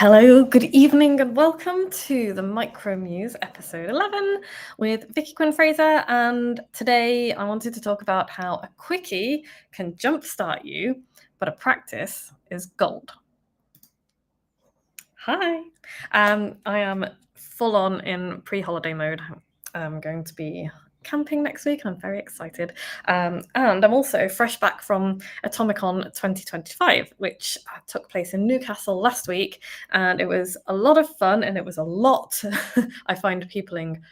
Hello, good evening, and welcome to the MicroMuse episode 11 with Vicky Quinn Fraser. And today I wanted to talk about how a quickie can jumpstart you, but a practice is gold. Hi, I am full on in pre-holiday mode. I'm going to be camping next week and I'm very excited. And I'm also fresh back from Atomicon 2025, which took place in Newcastle last week. And it was a lot of fun and it was a lot. I find peopling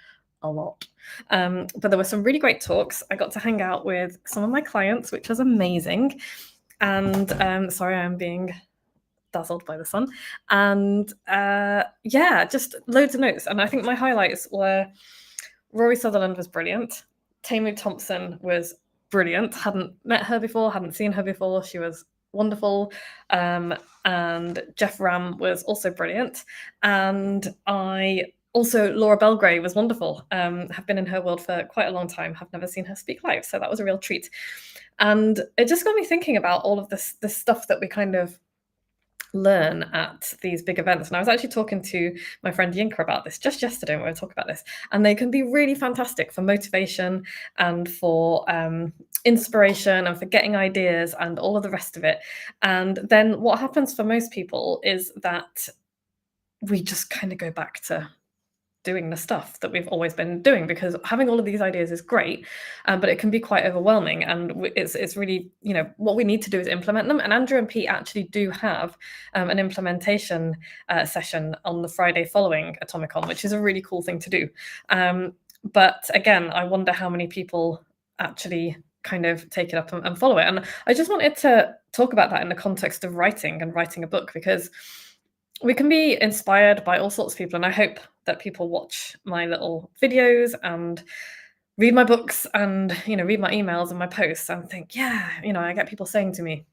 a lot. But there were some really great talks. I got to hang out with some of my clients, which was amazing. And sorry, I'm being dazzled by the sun. And yeah, just loads of notes. And I think my highlights were Rory Sutherland was brilliant. Tamu Thompson was brilliant. Hadn't met her before, hadn't seen her before. She was wonderful. And Jeff Ram was also brilliant. And Laura Belgray was wonderful. Have been in her world for quite a long time, have never seen her speak live. So that was a real treat. And it just got me thinking about all of this stuff that we kind of learn at these big events. And I was actually talking to my friend Yinka about this just yesterday when we were talking about this, and they can be really fantastic for motivation and for inspiration and for getting ideas and all of the rest of it. And then what happens for most people is that we just kind of go back to doing the stuff that we've always been doing, because having all of these ideas is great, but it can be quite overwhelming. And it's really, what we need to do is implement them. And Andrew and Pete actually do have an implementation session on the Friday following Atomicon, which is a really cool thing to do. But again, I wonder how many people actually kind of take it up and follow it. And I just wanted to talk about that in the context of writing and writing a book, because we can be inspired by all sorts of people. And I hope that people watch my little videos and read my books and, read my emails and my posts and think, yeah, I get people saying to me,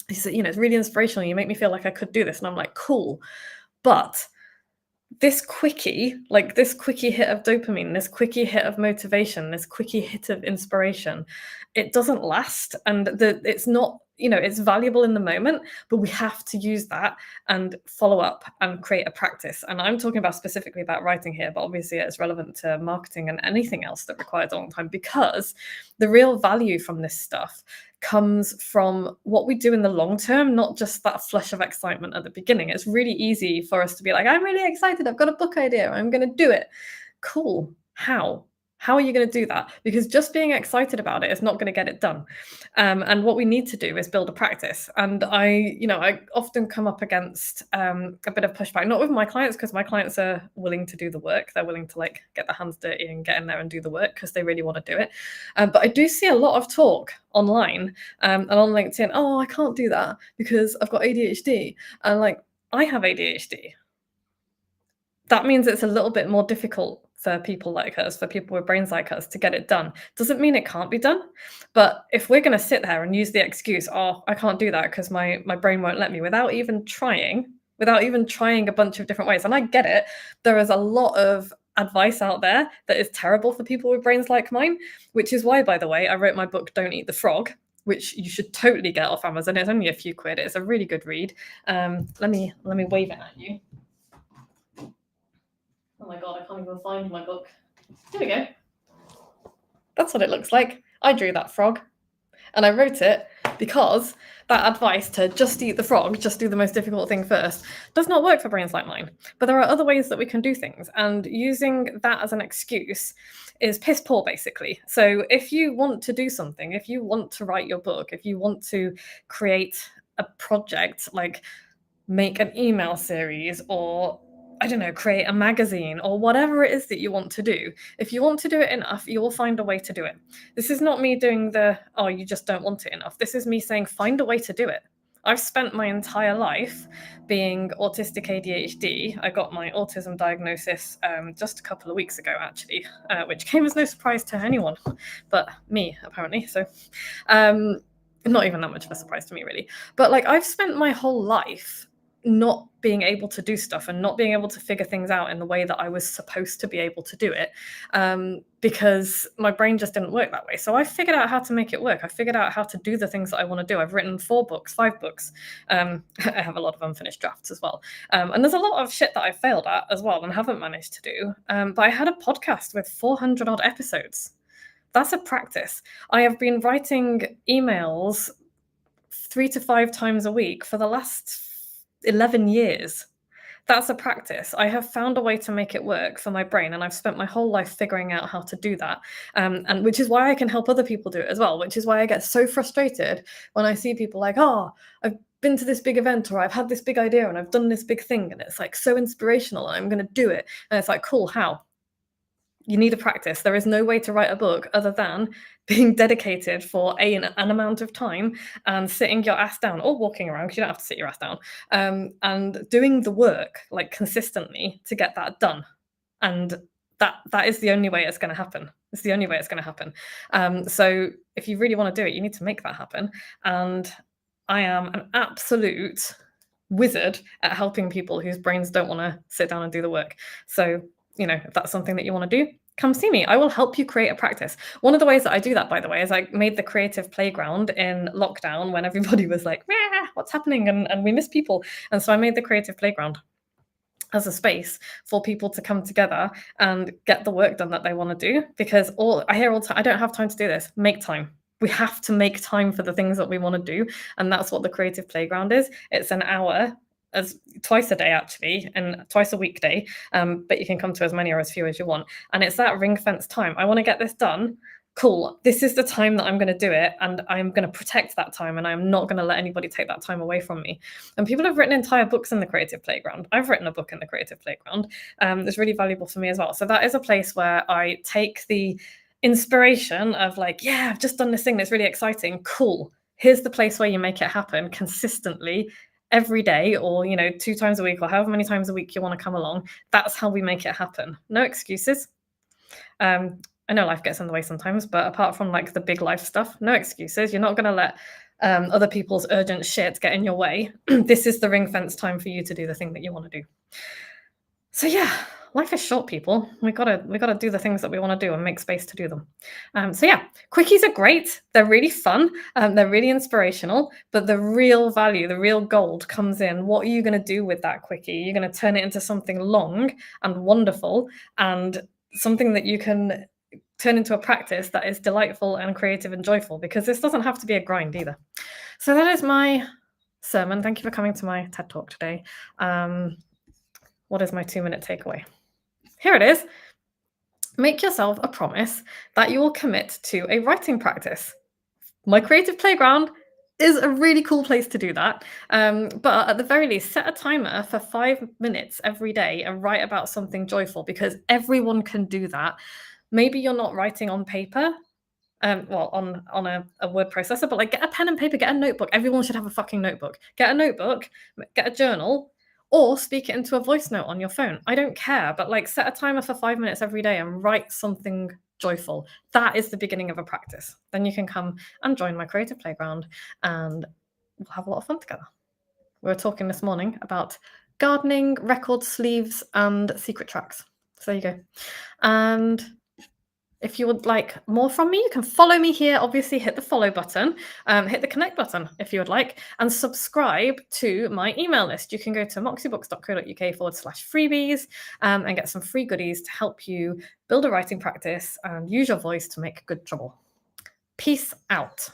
it's really inspirational. You make me feel like I could do this. And I'm like, cool. But this quickie hit of dopamine, this quickie hit of motivation, this quickie hit of inspiration, it doesn't last. And it's not, it's valuable in the moment, but we have to use that and follow up and create a practice. And I'm talking about specifically about writing here, but obviously it's relevant to marketing and anything else that requires a long time, because the real value from this stuff comes from what we do in the long term, not just that flush of excitement at the beginning. It's really easy for us to be like, I'm really excited, I've got a book idea, I'm going to do it. Cool. How are you going to do that? Because just being excited about it is not going to get it done. And what we need to do is build a practice. And I often come up against a bit of pushback, not with my clients, because my clients are willing to do the work. They're willing to get their hands dirty and get in there and do the work because they really want to do it. But I do see a lot of talk online and on LinkedIn. Oh, I can't do that because I've got ADHD. And I have ADHD. That means it's a little bit more difficult for people like us, for people with brains like us, to get it done. Doesn't mean it can't be done. But if we're going to sit there and use the excuse, oh, I can't do that because my brain won't let me, without even trying a bunch of different ways. And I get it. There is a lot of advice out there that is terrible for people with brains like mine, which is why, by the way, I wrote my book, Don't Eat the Frog, which you should totally get off Amazon. It's only a few quid. It's a really good read. Let me wave it at you. Oh my God, I can't even find my book. Here we go. That's what it looks like. I drew that frog. And I wrote it because that advice to just eat the frog, just do the most difficult thing first, does not work for brains like mine. But there are other ways that we can do things. And using that as an excuse is piss poor, basically. So if you want to do something, if you want to write your book, if you want to create a project, like make an email series, or I don't know, create a magazine, or whatever it is that you want to do. If you want to do it enough, you will find a way to do it. This is not me doing you just don't want it enough. This is me saying, find a way to do it. I've spent my entire life being autistic ADHD. I got my autism diagnosis just a couple of weeks ago, actually, which came as no surprise to anyone but me, apparently. So not even that much of a surprise to me, really. But I've spent my whole life not being able to do stuff and not being able to figure things out in the way that I was supposed to be able to do it, because my brain just didn't work that way. So I figured out how to make it work. I figured out how to do the things that I want to do. I've written 4 books, 5 books. I have a lot of unfinished drafts as well. And there's a lot of shit that I failed at as well and haven't managed to do. But I had a podcast with 400 odd episodes. That's a practice. I have been writing emails 3 to 5 times a week for the last 11 years. That's a practice. I have found a way to make it work for my brain, and I've spent my whole life figuring out how to do that. And which is why I can help other people do it as well, which is why I get so frustrated when I see people like, oh, I've been to this big event, or I've had this big idea and I've done this big thing, and it's like so inspirational and I'm going to do it. And it's like, cool, how? You need a practice. There is no way to write a book other than being dedicated for an amount of time and sitting your ass down, or walking around, because you don't have to sit your ass down, and doing the work like consistently to get that done. And that is the only way it's going to happen. It's the only way it's going to happen. So if you really want to do it, you need to make that happen. And I am an absolute wizard at helping people whose brains don't want to sit down and do the work. So, if that's something that you want to do, come see me. I will help you create a practice. One of the ways that I do that, by the way, is I made the creative playground in lockdown when everybody was like, what's happening? And we miss people. And so I made the creative playground as a space for people to come together and get the work done that they want to do. Because I hear all the time, I don't have time to do this. Make time. We have to make time for the things that we want to do. And that's what the creative playground is. It's an hour, as twice a day actually, and twice a weekday, but you can come to as many or as few as you want. And it's that ring fence time. I want to get this done. Cool. This is the time that I'm going to do it, and I'm going to protect that time, and I'm not going to let anybody take that time away from me. And people have written entire books in the creative playground. I've written a book in the creative playground. It's really valuable for me as well. So that is a place where I take the inspiration of like, yeah, I've just done this thing that's really exciting. Cool. Here's the place where you make it happen consistently every day, or 2 times a week, or however many times a week you want to come along. That's how we make it happen. No excuses. I know life gets in the way sometimes, but apart from like the big life stuff, no excuses. You're not going to let other people's urgent shit get in your way. This is the ring fence time for you to do the thing that you want to do. So yeah, life is short, people. We gotta do the things that we want to do and make space to do them. So yeah, quickies are great. They're really fun. They're really inspirational. But the real value, the real gold comes in what are you going to do with that quickie? You're going to turn it into something long and wonderful, and something that you can turn into a practice that is delightful and creative and joyful, because this doesn't have to be a grind either. So that is my sermon. Thank you for coming to my TED Talk today. What is my 2-minute takeaway? Here it is. Make yourself a promise that you will commit to a writing practice. My creative playground is a really cool place to do that. But at the very least, set a timer for 5 minutes every day and write about something joyful, because everyone can do that. Maybe you're not writing on paper, on a word processor, but like get a pen and paper, get a notebook. Everyone should have a fucking notebook. Get a notebook, get a journal, or speak it into a voice note on your phone. I don't care, but like set a timer for 5 minutes every day and write something joyful. That is the beginning of a practice. Then you can come and join my creative playground and we'll have a lot of fun together. We were talking this morning about gardening, record sleeves, and secret tracks. So there you go. And if you would like more from me, you can follow me here. Obviously, hit the follow button, hit the connect button if you would like, and subscribe to my email list. You can go to moxiebooks.co.uk/freebies and get some free goodies to help you build a writing practice and use your voice to make good trouble. Peace out.